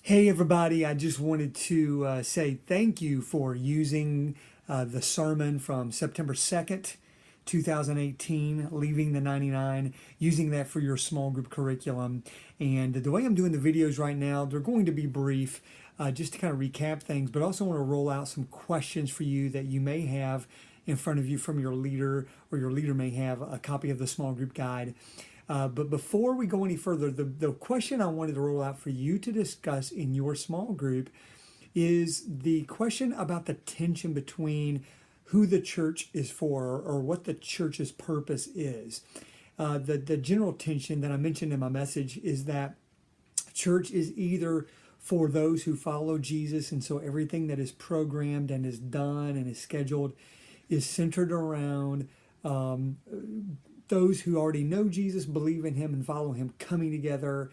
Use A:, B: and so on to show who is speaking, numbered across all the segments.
A: Hey everybody, I just wanted to say thank you for using the sermon from September 2nd, 2018, Leaving the 99, using that for your small group curriculum. And the way I'm doing the videos right now, they're going to be brief, just to kind of recap things, but also want to roll out some questions for you that you may have in front of you from your leader, or your leader may have a copy of the small group guide. But before we go any further, the question I wanted to roll out for you to discuss in your small group is the question about the tension between who the church is for, or what the church's purpose is. The general tension that I mentioned in my message is that church is either for those who follow Jesus, and so everything that is programmed and is done and is scheduled is centered around those who already know Jesus, believe in him, and follow him, coming together,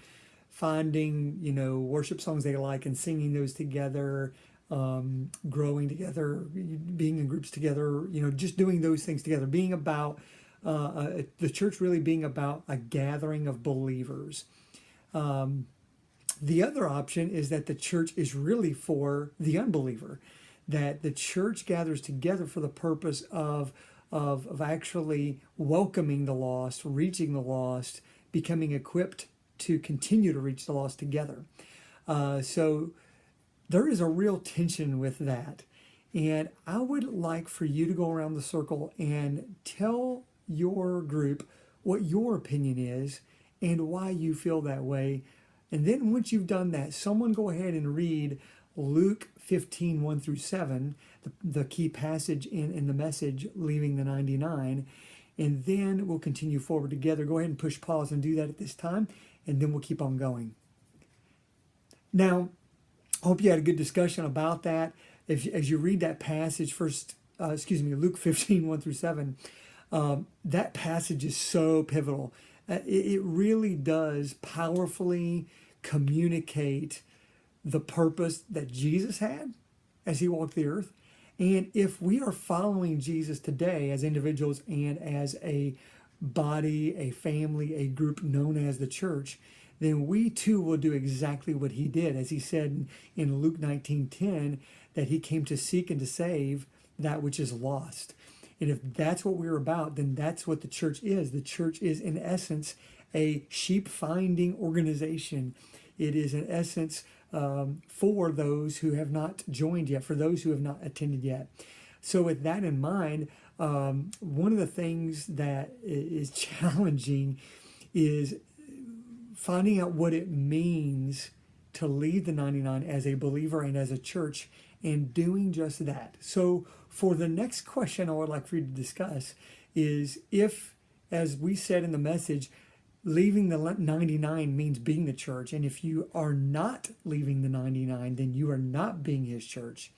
A: finding, worship songs they like and singing those together, growing together, being in groups together, just doing those things together, being about the church really being about a gathering of believers. The other option is that the church is really for the unbeliever, that the church gathers together for the purpose of actually welcoming the lost, reaching the lost, becoming equipped to continue to reach the lost together. So there is a real tension with that. And I would like for you to go around the circle and tell your group what your opinion is and why you feel that way. And then once you've done that, someone go ahead and read Luke 15, 1 through 7, the key passage in the message, Leaving the 99. And then we'll continue forward together. Go ahead and push pause and do that at this time, and then we'll keep on going. Now, I hope you had a good discussion about that. As you read that passage, Luke 15, 1 through 7, that passage is so pivotal. It really does powerfully communicate the purpose that Jesus had as he walked the earth. And if we are following Jesus today as individuals and as a body, a family, a group known as the church, then we too will do exactly what he did. As he said in Luke 19:10, that he came to seek and to save that which is lost. And if that's what we're about, then that's what the church is. The church is, in essence, a sheep finding organization. It is, in essence, for those who have not joined yet, for those who have not attended yet. So with that in mind, one of the things that is challenging is finding out what it means to leave the 99 as a believer and as a church, and doing just that. So for the next question I would like for you to discuss is, if, as we said in the message, leaving the 99 means being the church, and if you are not leaving the 99, then you are not being his church.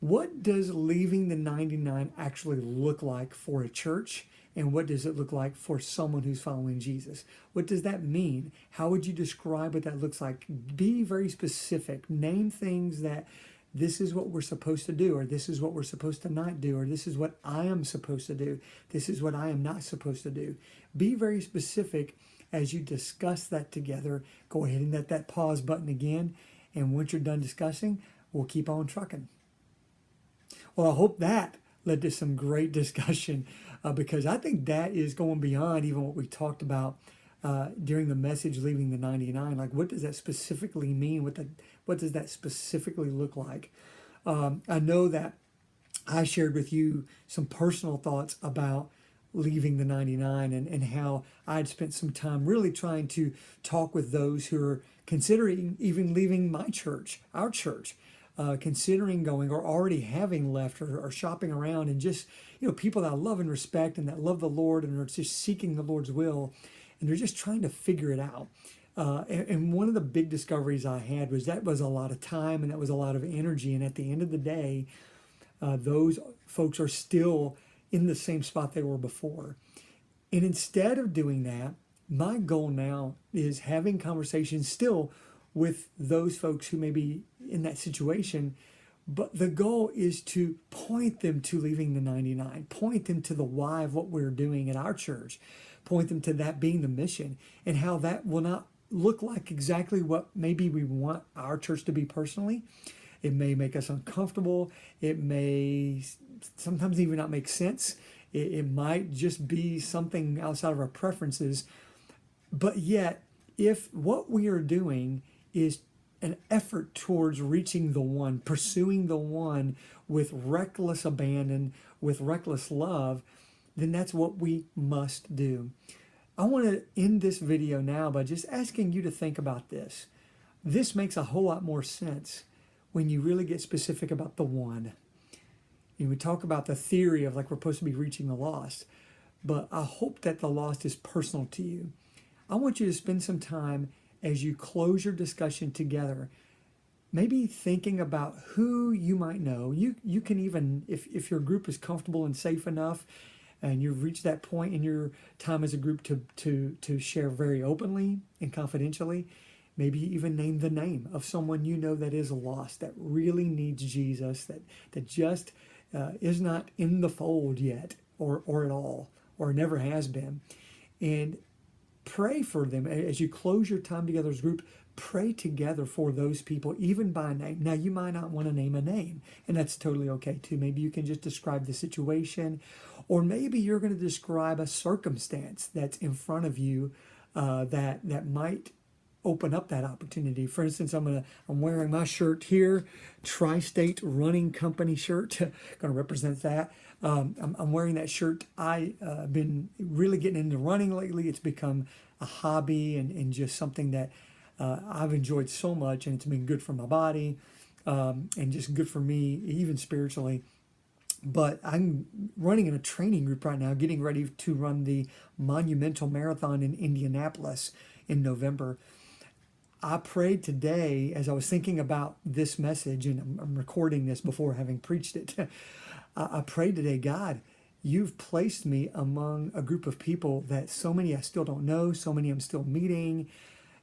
A: What does leaving the 99 actually look like for a church? And what does it look like for someone who's following Jesus? What does that mean? How would you describe what that looks like? Be very specific. Name things that this is what we're supposed to do, or this is what we're supposed to not do, or this is what I am supposed to do. This is what I am not supposed to do. Be very specific as you discuss that together. Go ahead and hit that pause button again. And once you're done discussing, we'll keep on trucking. Well, I hope that led to some great discussion, because I think that is going beyond even what we talked about during the message, Leaving the 99. Like, what does that specifically mean? What does that specifically look like? I know that I shared with you some personal thoughts about leaving the 99, and how I'd spent some time really trying to talk with those who are considering even leaving my church, our church, considering going, or already having left, or shopping around, and just, people that I love and respect and that love the Lord and are just seeking the Lord's will, and they're just trying to figure it out. And one of the big discoveries I had was that was a lot of time, and that was a lot of energy. And at the end of the day, those folks are still in the same spot they were before. And instead of doing that, my goal now is having conversations still with those folks who may be in that situation. But the goal is to point them to leaving the 99, point them to the why of what we're doing at our church, point them to that being the mission, and how that will not look like exactly what maybe we want our church to be personally. It may make us uncomfortable. It may sometimes even not make sense. It might just be something outside of our preferences. But yet, if what we are doing is an effort towards reaching the one, pursuing the one with reckless abandon, with reckless love, then that's what we must do. I want to end this video now by just asking you to think about this. This makes a whole lot more sense when you really get specific about the one. We talk about the theory of like we're supposed to be reaching the lost, but I hope that the lost is personal to you. I want you to spend some time as you close your discussion together, maybe thinking about who you might know. You can even, if your group is comfortable and safe enough, and you've reached that point in your time as a group to share very openly and confidentially, maybe even name the name of someone you know that is lost, that really needs Jesus, that just is not in the fold yet, or at all, or never has been. And pray for them. As you close your time together as a group, pray together for those people, even by name. Now, you might not want to name a name, and that's totally okay too. Maybe you can just describe the situation, or maybe you're going to describe a circumstance that's in front of you that might open up that opportunity. For instance, I'm wearing my shirt here, Tri-State Running Company shirt, going to represent that. I'm wearing that shirt. I've been really getting into running lately. It's become a hobby and just something that I've enjoyed so much, and it's been good for my body and just good for me, even spiritually. But I'm running in a training group right now, getting ready to run the Monumental Marathon in Indianapolis in November. I prayed today as I was thinking about this message, and I'm recording this before having preached it. I prayed today, God, you've placed me among a group of people that so many I still don't know, so many I'm still meeting.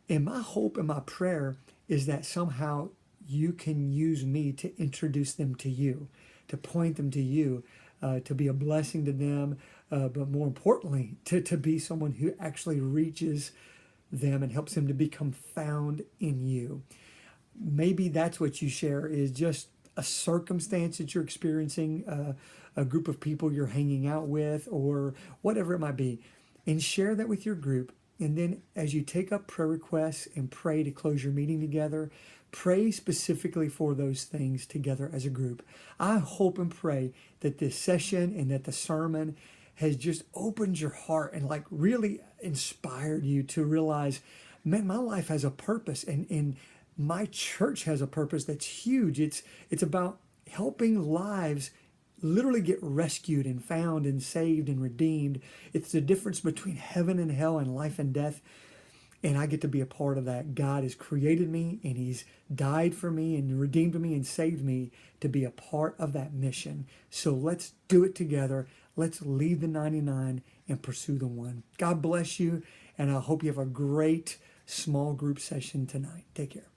A: And my hope and my prayer is that somehow you can use me to introduce them to you, to point them to you, to be a blessing to them, but more importantly, to be someone who actually reaches them and helps them to become found in you. Maybe that's what you share, is just a circumstance that you're experiencing, a group of people you're hanging out with, or whatever it might be, and share that with your group. And then as you take up prayer requests and pray to close your meeting together, pray specifically for those things together as a group. I hope and pray that this session and that the sermon has just opened your heart and like really inspired you to realize, man, my life has a purpose, and my church has a purpose that's huge. It's about helping lives literally get rescued and found and saved and redeemed. It's the difference between heaven and hell and life and death. And I get to be a part of that. God has created me, and he's died for me and redeemed me and saved me to be a part of that mission. So let's do it together. Let's leave the 99 and pursue the one. God bless you, and I hope you have a great small group session tonight. Take care.